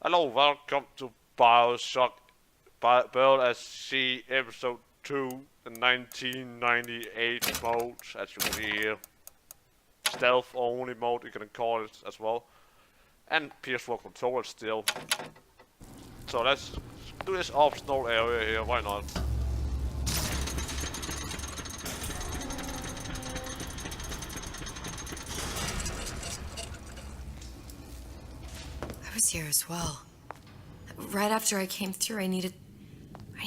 Hello, welcome to bioshock Bird at Sea episode 2, the 1998 mode, as you can see here. Stealth only mode, you can call it as well. And PS4 controller still. So let's do this optional area here, why not? I was here as well. Right after I came through, I needed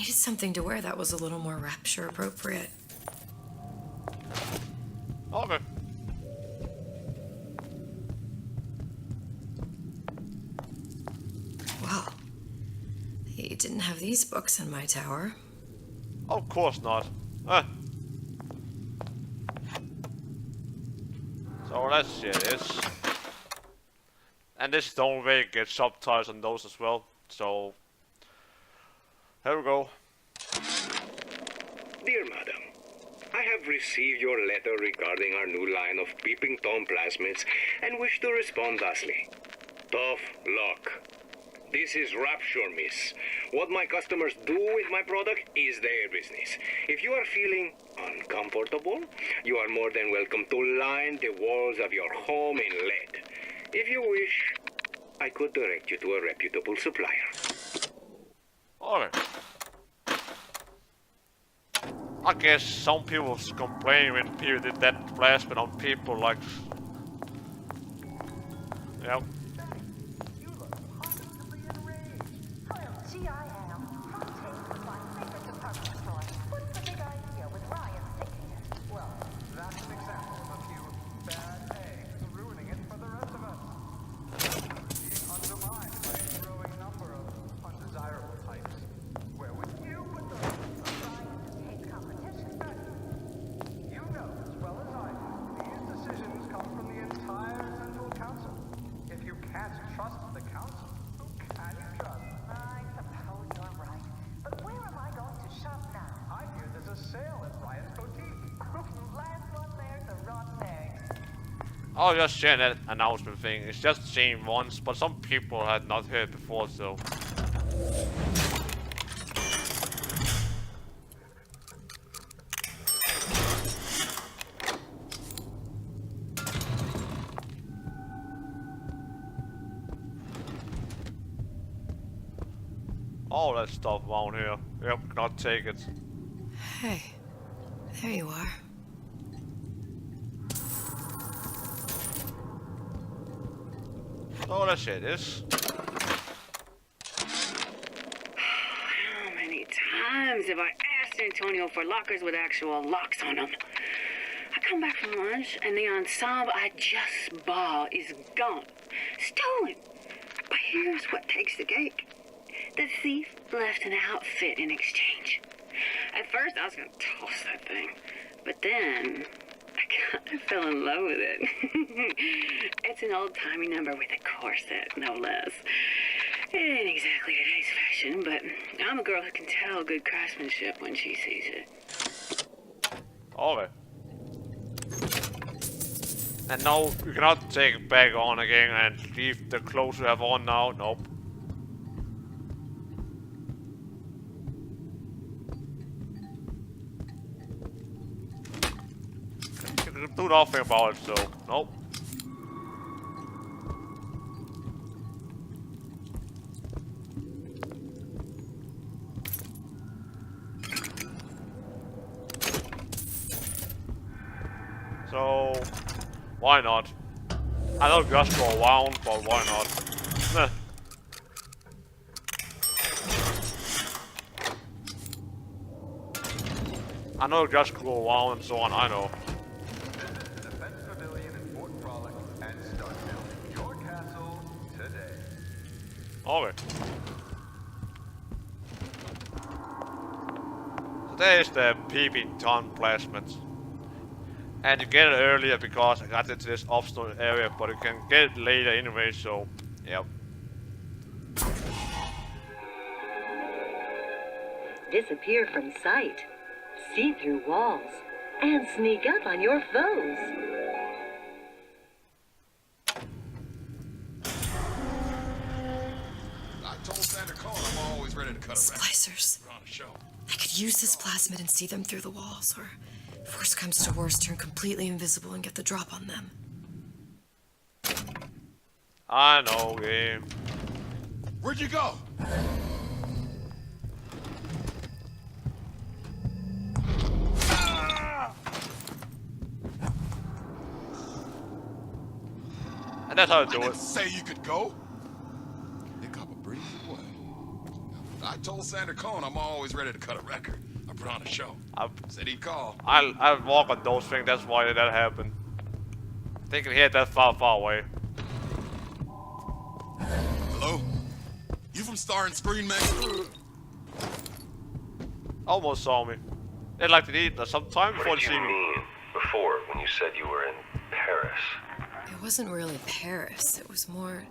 something to wear that was a little more rapture appropriate. Okay. Well, he didn't have these books in my tower. Of course not. So let's see this. And this is the only way to get subtitles on those as well. So here we go. Dear Madam, I have received your letter regarding our new line of peeping Tom plasmids and wish to respond thusly. Tough luck. This is rapture, miss. What my customers do with my product is their business. If you are feeling uncomfortable, you are more than welcome to line the walls of your home in lead. If you wish, I could direct you to a reputable supplier. Okay. I guess some people complain when people did that plasmid on people like... Yep. You look positively enraged. Well, gee, I am. Fruitcake was my favorite department store. What's the big idea with Ryan taking it? Well, that's an example of a few bad eggs ruining it for the rest of us. Being undermined by a growing number of undesirable types. Where would you put them? Ryan hates competition. You know as well as I do, these decisions come from the entire Central Council. If you can't trust the Council, who can you trust? I suppose you're right. But where am I going to shop now? I hear there's a sale at Riot's Boutique. Last one there's a rotten egg. I was just sharing that announcement thing. It's just seen once, but some people had not heard before, so... All that stuff around here. Yep, cannot take it. Hey, there you are. So let's see this. How many times have I asked Antonio for lockers with actual locks on them? I come back from lunch and the ensemble I just bought is gone. Stolen. But here's what takes the cake. The thief left an outfit in exchange. At first I was going to toss that thing. But then I kind of fell in love with it. It's an old-timey number with a corset, no less. It ain't exactly today's fashion, but I'm a girl who can tell good craftsmanship when she sees it. Okay. And no, you cannot take it back on again and leave the clothes you have on now. Nope. You can do nothing about it, so nope. So, why not? I don't just go around, but why not? Meh. I know just go around and so on, I know. Visit the Defense Pavilion in Fort Frolic and start building your castle today. Okay. So there is the peeping Tom plasmid. And you get it earlier because I got into this optional area, but you can get it later anyway, so yep. Disappear from sight, see through walls, and sneak up on your foes. cone, I'm always ready to cut a record. Splicers. Put on a show. I could use this plasmid and see them through the walls, or if worst comes to worst, turn completely invisible and get the drop on them. I know, game. Where'd you go? And that's how I do I didn't it. say you could go. Pick up a breeze away. I told Sander Cohn I'm always ready to cut a record. I put on a show. Said he'd call. I'll walk on those things, that's why that happened. They can hear that far away. Hello? You from Star and Screen, man? Almost saw me. They like to eat some time before What they did see you me. mean before when you said you were in Paris? It wasn't really Paris. It was more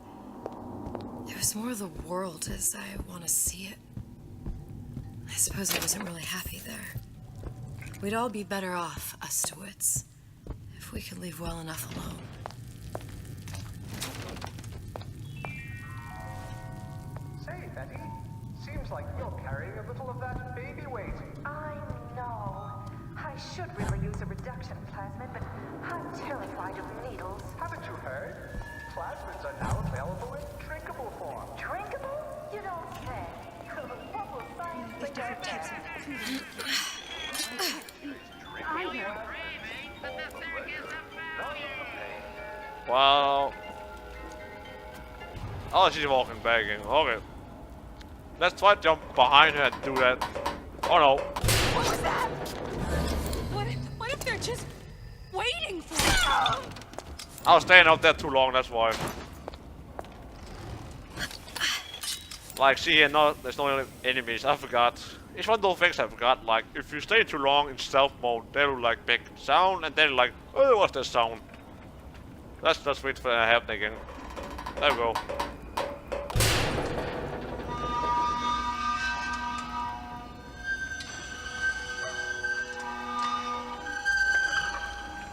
the world as I want to see it. I suppose I wasn't really happy there. We'd all be better off, us DeWitts, if we could leave well enough alone. Say, Betty, seems like you're carrying a little of that baby weight. I know. I should really use a reduction plasmid, but I'm terrified of needles. Haven't you heard? Plasmids are now available in drinkable form. Drinkable? You don't say. What will science think of that? Well... Oh, she's walking back in. Okay. Let's try to jump behind her and do that. Oh no. What was that? What if they're just waiting for us? I was staying out there too long, that's why. Like, see here, no, there's no enemies. I forgot. It's one of those things I forgot. Like, if you stay too long in stealth mode, they'll like make sound, and then like, oh, what's that sound? Let's wait for it to happen again. There we go.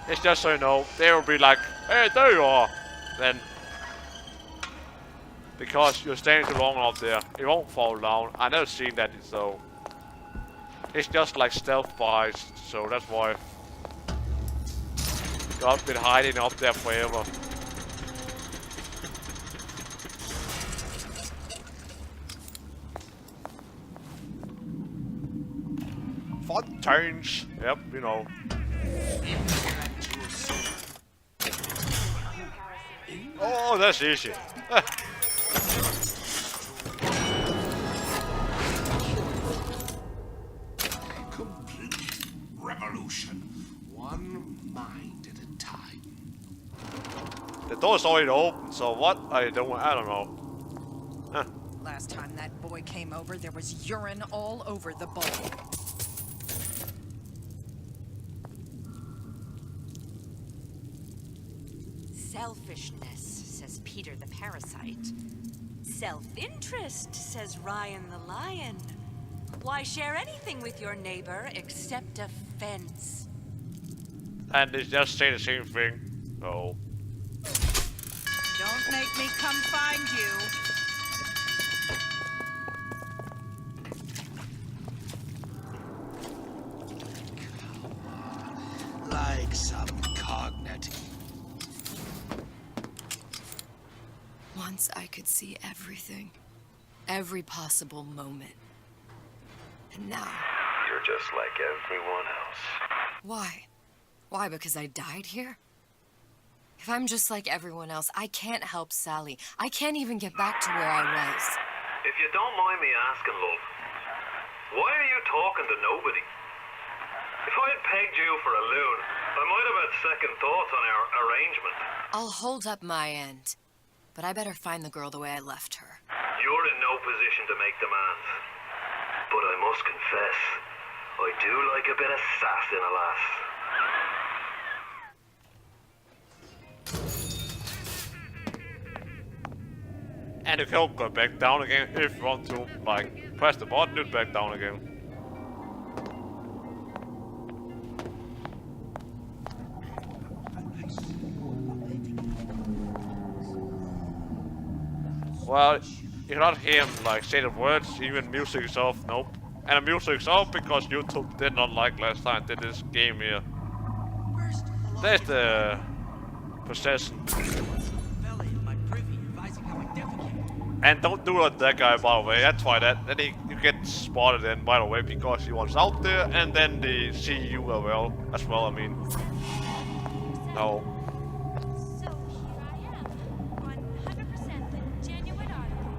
It's just so you know, they will be like, hey, there you are. Then, because you're staying too long up there, it won't fall down. I never seen that, so it's just like stealth buys, so that's why. I've been hiding up there forever. Fontaines, yep, you know. Oh, that's easy. Complete revolution. One mind at a time. The door's already open, so what are you doing? I don't know. Huh. Last time that boy came over, there was urine all over the bowl. Selfishness, says Peter the parasite. Self-interest, says Ryan the lion. Why share anything with your neighbor except a fence? And they just say the same thing. So. Don't make me come find you. Like some cognitive. Once I could see everything. Every possible moment. And now... You're just like everyone else. Why? Why, because I died here? If I'm just like everyone else, I can't help Sally. I can't even get back to where I was. If you don't mind me asking, love, why are you talking to nobody? If I had pegged you for a loon, I might have had second thoughts on our arrangement. I'll hold up my end. But I better find the girl the way I left her. You're in no position to make demands. But I must confess, I do like a bit of sass in a lass. And you can go back down again if you want to. Like, press the button, it's back down again. Well, you cannot hear him like say the words, even music is off, nope. And the music's off because YouTube did not like last time did this game here. There's the possession. And don't do it that guy, by the way. That's why that then you get spotted in, by the way, because he was out there, and then they see you as well. I mean, no. So here I am, 100% the genuine article.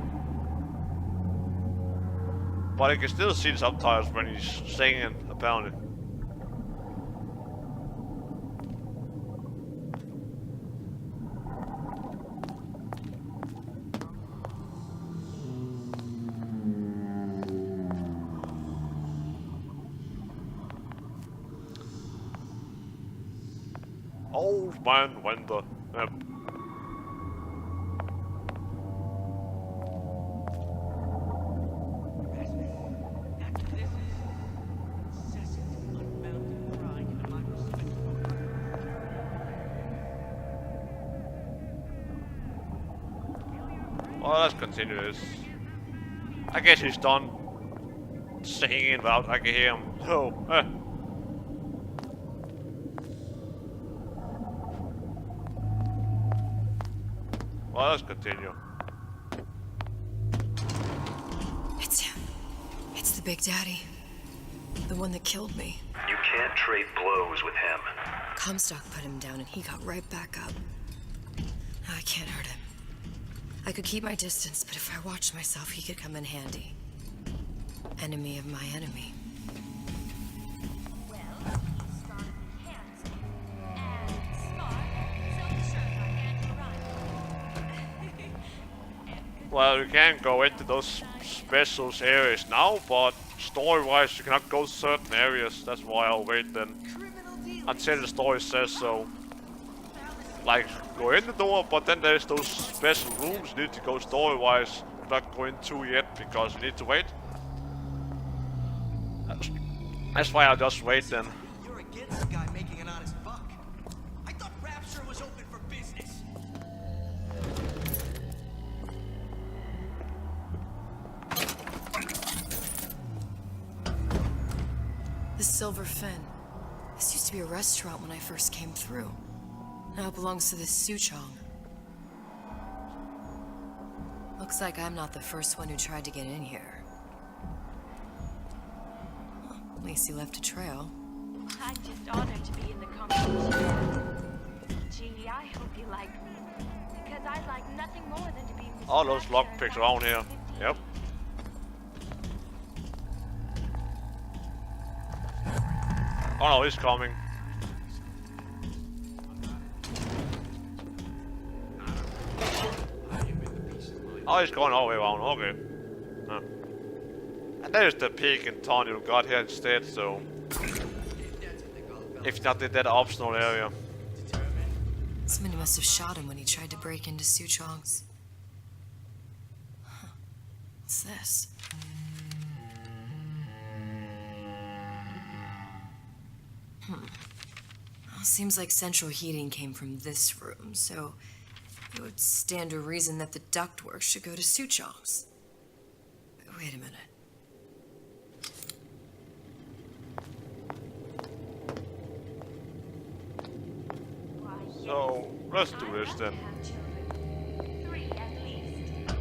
But I can still see the subtitles when he's singing, apparently. Old man Wender. Yep. Well, let's continue this. I guess he's done singing without I can hear him. Oh, Well, let's continue. It's him. It's the Big Daddy. The one that killed me. You can't trade blows with him. Comstock put him down and he got right back up. Now I can't hurt him. I could keep my distance, but if I watched myself, he could come in handy. Enemy of my enemy. Well, he's strong and handsome. And smart, so sure I can't run. Well, you can't go into those special areas now, but story-wise, you cannot go to certain areas. That's why I'll wait then until the story says so. Like, go in the door, but then there's those special rooms you need to go story-wise. Not go into yet because you need to wait. That's why I'll just wait then. You're against the guy making an honest buck. I thought Rapture was open for business. The Silver Fin. This used to be a restaurant when I first came through. Now it belongs to this Suchong. Looks like I'm not the first one who tried to get in here. Well, at least he left a trail. I'm just honored to be in the conversation. Gee, I hope you like me. Because I'd like nothing more than to be Miss All those Rapture lockpicks around here. Yep. Oh no, he's coming. Oh, he's going all the way around, okay. Huh. And there's the peak and town you got here instead, so... If not, that optional area. Somebody must have shot him when he tried to break into Suchong's. Huh. What's this? Well, seems like central heating came from this room, so... It would stand to reason that the ductwork should go to Suchong's. But wait a minute. So, let's do this then. 3 at least. Of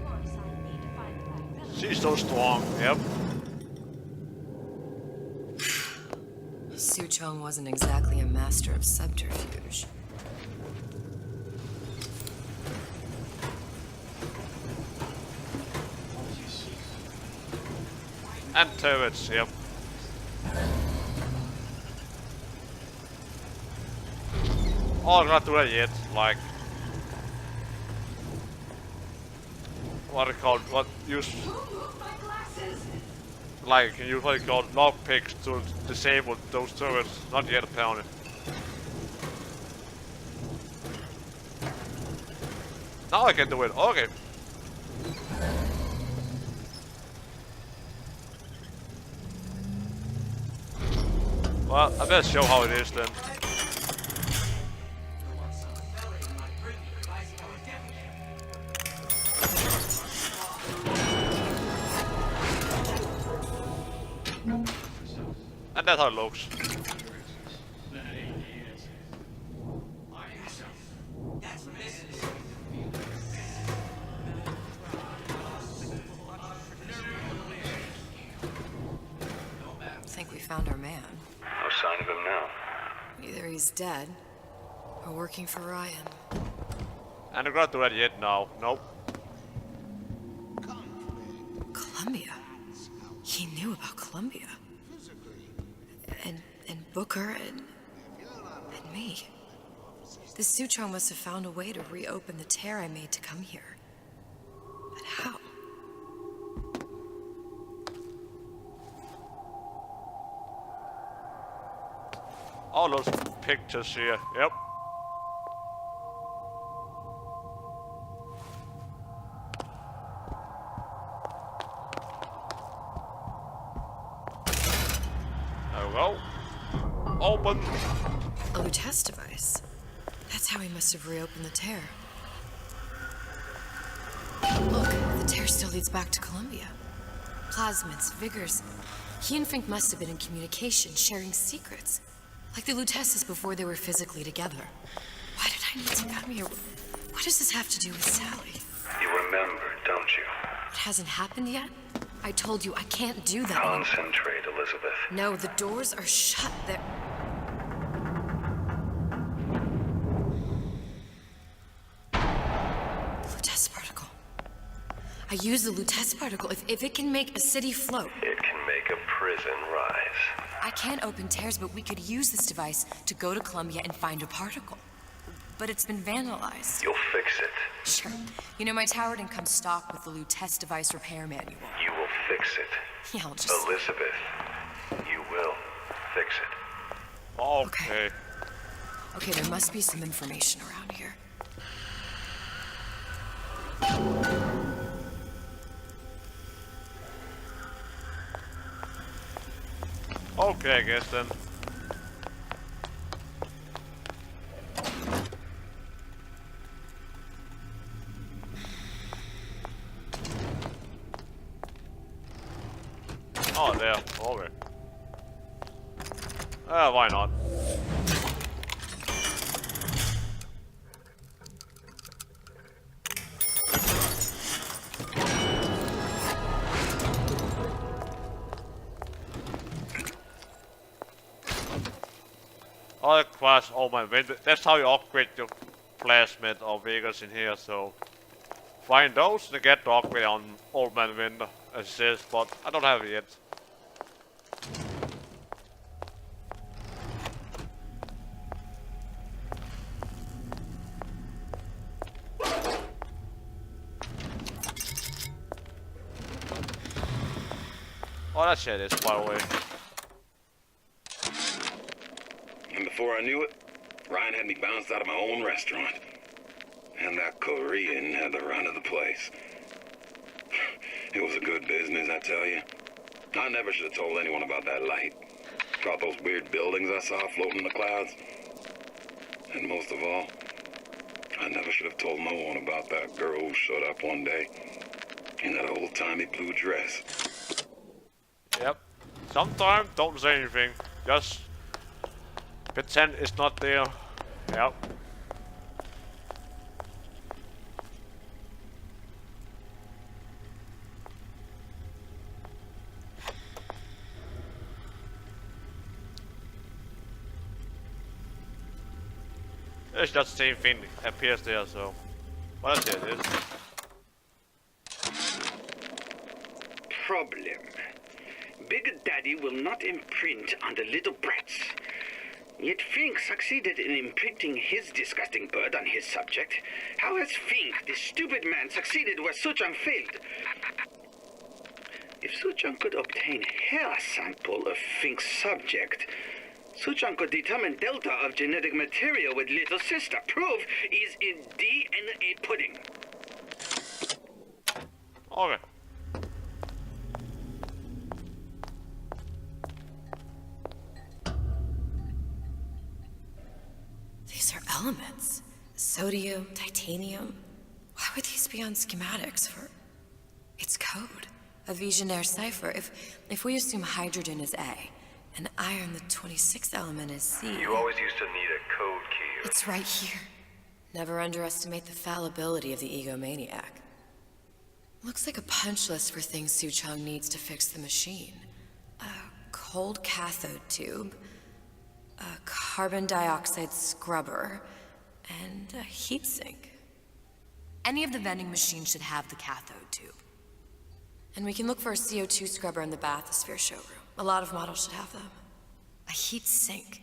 course, I need to find the right fellow. She's so strong, yep. Suchong wasn't exactly a master of subterfuge. And turrets, yep. Oh, I'm not doing that yet, like... What are they called? What use... Like, can you what they call lockpicks to disable those turrets? Not yet, apparently. Now I can do it, okay. Well, I better show how it is then. And that's how it looks. I think we found our man. No sign of him now. Either he's dead, or working for Ryan. And I'm not do that yet now. Nope. Columbia. He knew about Columbia. And Booker and me. The Sutron must have found a way to reopen the tear I made to come here. But how? All those pictures here. Yep. There we go. Open. A Lutece device. That's how he must have reopened the tear. Look, the tear still leads back to Columbia. Plasmids, Vigors. He and Fink must have been in communication, sharing secrets. Like the Luteces before they were physically together. Why did I need to come here? What does this have to do with Sally? You remember, don't you? It hasn't happened yet? I told you I can't do that anymore. Concentrate, Elizabeth. No, the doors are shut. They're... Lutece particle. I use the Lutece particle. If it can make a city float. It can make a prison rise. I can't open tears, but we could use this device to go to Columbia and find a particle. But it's been vandalized. You'll fix it. Sure. You know, my tower didn't come stocked with the Lutece device repair manual. You will fix it. Yeah, I'll just... Elizabeth, you will fix it. Okay. Okay, there must be some information around here. Okay, I guess then. Oh, there. Okay. Why not? Other class, oh my, that's how you upgrade your plasmid or Vegas in here, so find those to get the upgrade on Old Man Winter, as it says, but I don't have it yet. Oh, that shit is, by the way. And before I knew it, Ryan had me bounced out of my own restaurant. And that Korean had the run of the place. It was a good business, I tell you. I never should have told anyone about that light. About those weird buildings I saw floating in the clouds. And most of all, I never should have told no one about that girl who showed up one day in that old-timey blue dress. Yep. Sometimes don't say anything. Just pretend it's not there. Yep. It's just the same thing appears there, so. Well, that's it is. Problem. Big Daddy will not imprint on the little brats. Yet Fink succeeded in imprinting his disgusting bird on his subject. How has Fink, this stupid man, succeeded where Suchong failed? If Suchong could obtain hair sample of Fink's subject, Suchong could determine delta of genetic material with little sister. Proof is in DNA pudding. Okay. These are elements. Sodium, titanium. Why would these be on schematics for... It's code. A Visionaire cipher. If we assume hydrogen is A, And iron, the 26th element, is C. You always used to need a code key. It's right here. Never underestimate the fallibility of the egomaniac. Looks like a punch list for things Suchong needs to fix the machine. A cold cathode tube, a carbon dioxide scrubber, and a heatsink. Any of the vending machines should have the cathode tube. And we can look for a CO2 scrubber in the bathysphere showroom. A lot of models should have them. A heat sink.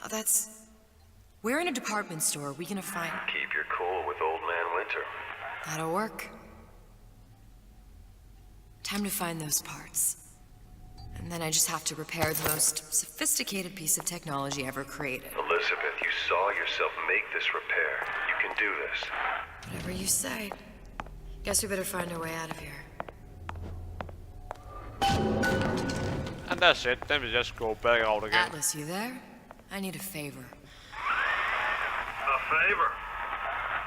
Oh, that's... Where in a department store are we gonna find... Keep your cool with Old Man Winter. That'll work. Time to find those parts. And then I just have to repair the most sophisticated piece of technology ever created. Elizabeth, you saw yourself make this repair. You can do this. Whatever you say. Guess we better find our way out of here. And that's it, then we just go back out again. Atlas, you there? I need a favor. A favor?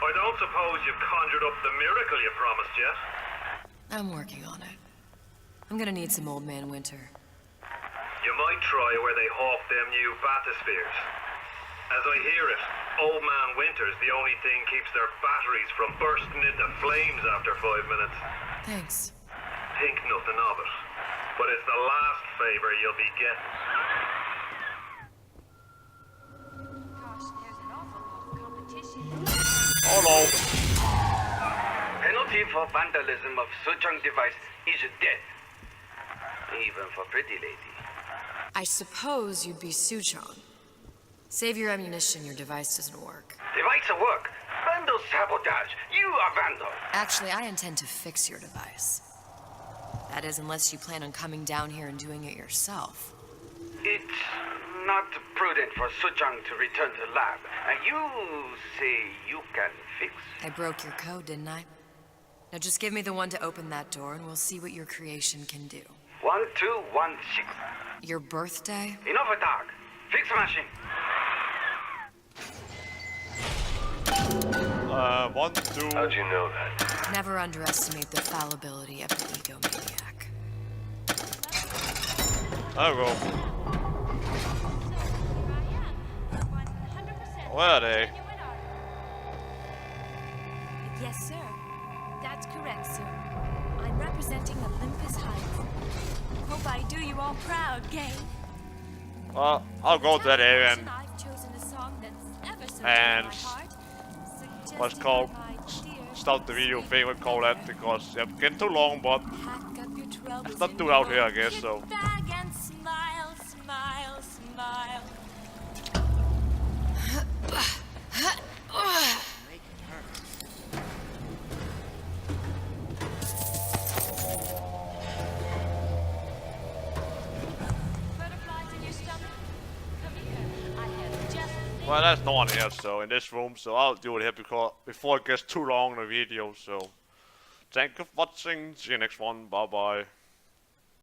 I don't suppose you've conjured up the miracle you promised yet? I'm working on it. I'm gonna need some Old Man Winter. You might try where they hawk them new bathyspheres. As I hear it, Old Man Winter's the only thing keeps their batteries from bursting into flames after 5 minutes. Thanks. Think nothing of it. But it's the last favor you'll be getting. Gosh, there's an awful lot of competition. Oh no. Penalty for vandalism of Suchong device is death. Even for pretty lady. I suppose you'd be Suchong. Save your ammunition, your device doesn't work. Device work. Vandal sabotage. You are vandal. Actually, I intend to fix your device. That is, unless you plan on coming down here and doing it yourself. It's not prudent for Suchong to return to lab. And you say you can fix? I broke your code, didn't I? Now just give me the one to open that door and we'll see what your creation can do. 1216. Your birthday? Enough talk. Fix machine. 1, 2. How'd you know that? Never underestimate the fallibility of the egomaniac. There we go. Where are they? Yes, sir. That's correct, sir. I'm representing Olympus Heights. Hope I do you all proud, gang. Well, I'll go to that area and I've chosen a song that's ever so And near my heart. what's Suggested called by dear stop the video thing, we'll call that, because it's getting too long, but Pack up your troubles it's not in too your out here, I own guess, kit so. bag and smile, smile, smile. Butterflies in your stomach? Come here. I have just the thing. Well, there's no one here, so in this room, so I'll do it here before it gets too long in the video, so thank you for watching, see you next one, bye bye.